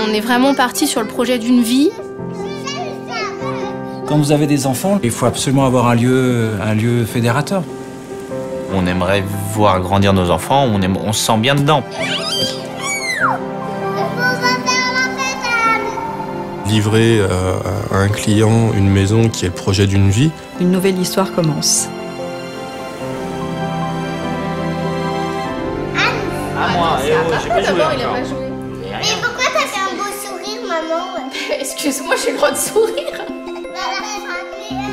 On est vraiment parti sur le projet d'une vie. Quand vous avez des enfants, il faut absolument avoir un lieu fédérateur. On aimerait voir grandir nos enfants, on se sent bien dedans. Livrer à un client une maison qui est le projet d'une vie. Une nouvelle histoire commence. Ah moi, j'ai pas joué encore. Mais pourquoi t'as fait un beau sourire, maman? Excuse-moi, j'ai le droit de sourire.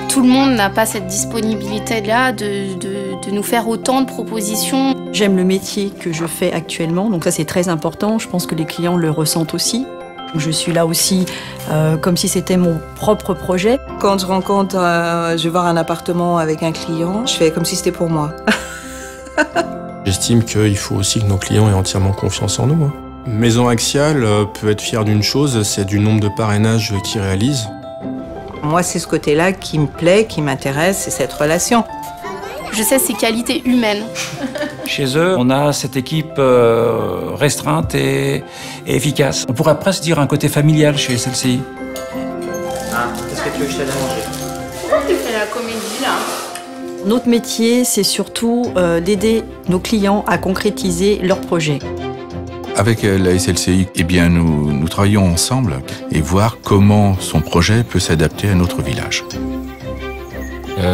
Tout le monde n'a pas cette disponibilité-là de nous faire autant de propositions. J'aime le métier que je fais actuellement, donc ça c'est très important. Je pense que les clients le ressentent aussi. Je suis là aussi comme si c'était mon propre projet. Quand je rencontre, je vais voir un appartement avec un client, je fais comme si c'était pour moi. J'estime qu'il faut aussi que nos clients aient entièrement confiance en nous. Maison Axiale peut être fière d'une chose, c'est du nombre de parrainages qu'ils réalisent. Moi, c'est ce côté-là qui me plaît, qui m'intéresse, c'est cette relation. Je sais ses qualités humaines. Chez eux, on a cette équipe restreinte et efficace. On pourrait presque dire un côté familial chez SLCI. Ah, qu'est-ce que tu veux que je t'aide à manger? Pourquoi tu fais la comédie là? Notre métier, c'est surtout d'aider nos clients à concrétiser leurs projets. Avec la SLCI, eh bien, nous travaillons ensemble et voir comment son projet peut s'adapter à notre village.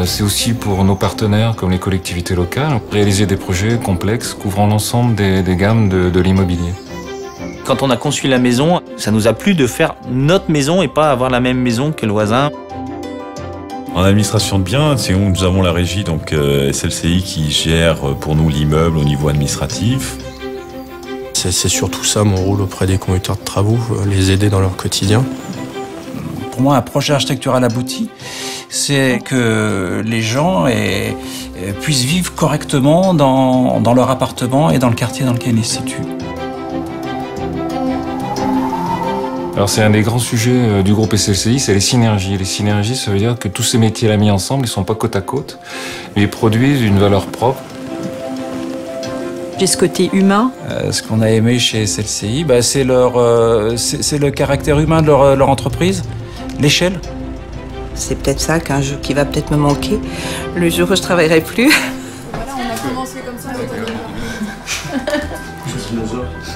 C'est aussi pour nos partenaires comme les collectivités locales, réaliser des projets complexes couvrant l'ensemble des gammes de l'immobilier. Quand on a conçu la maison, ça nous a plu de faire notre maison et pas avoir la même maison que le voisin. En administration de biens, nous avons la régie, donc SLCI, qui gère pour nous l'immeuble au niveau administratif. C'est surtout ça mon rôle auprès des conducteurs de travaux, les aider dans leur quotidien. Pour moi, un projet architectural abouti, c'est que les gens puissent vivre correctement dans leur appartement et dans le quartier dans lequel ils se situent. Alors c'est un des grands sujets du groupe SLCI, c'est les synergies. Les synergies, ça veut dire que tous ces métiers-là mis ensemble, ils ne sont pas côte à côte, mais ils produisent une valeur propre. J'ai ce côté humain. Ce qu'on a aimé chez SLCI, c'est le caractère humain de leur entreprise, l'échelle. C'est peut-être ça qui va peut-être me manquer le jour où je travaillerai plus. Voilà, on a commencé comme ça.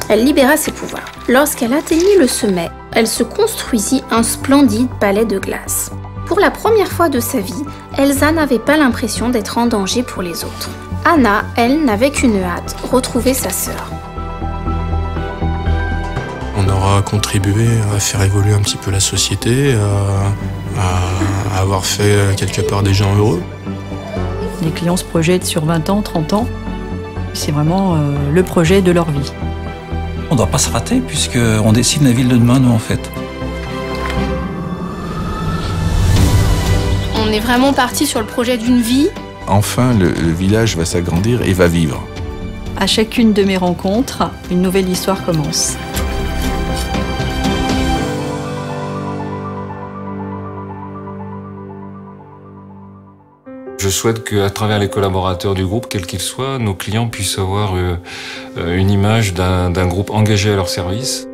Elle libéra ses pouvoirs. Lorsqu'elle atteignit le sommet, elle se construisit un splendide palais de glace. Pour la première fois de sa vie, Elsa n'avait pas l'impression d'être en danger pour les autres. Anna, elle, n'avait qu'une hâte, retrouver sa sœur. On aura contribué à faire évoluer un petit peu la société, à avoir fait quelque part des gens heureux. Les clients se projettent sur 20 ans, 30 ans. C'est vraiment le projet de leur vie. On ne doit pas se rater puisqu'on dessine la ville de demain, nous, en fait. On est vraiment parti sur le projet d'une vie. Enfin, le village va s'agrandir et va vivre. À chacune de mes rencontres, une nouvelle histoire commence. Je souhaite qu'à travers les collaborateurs du groupe, quels qu'ils soient, nos clients puissent avoir une image d'un groupe engagé à leur service.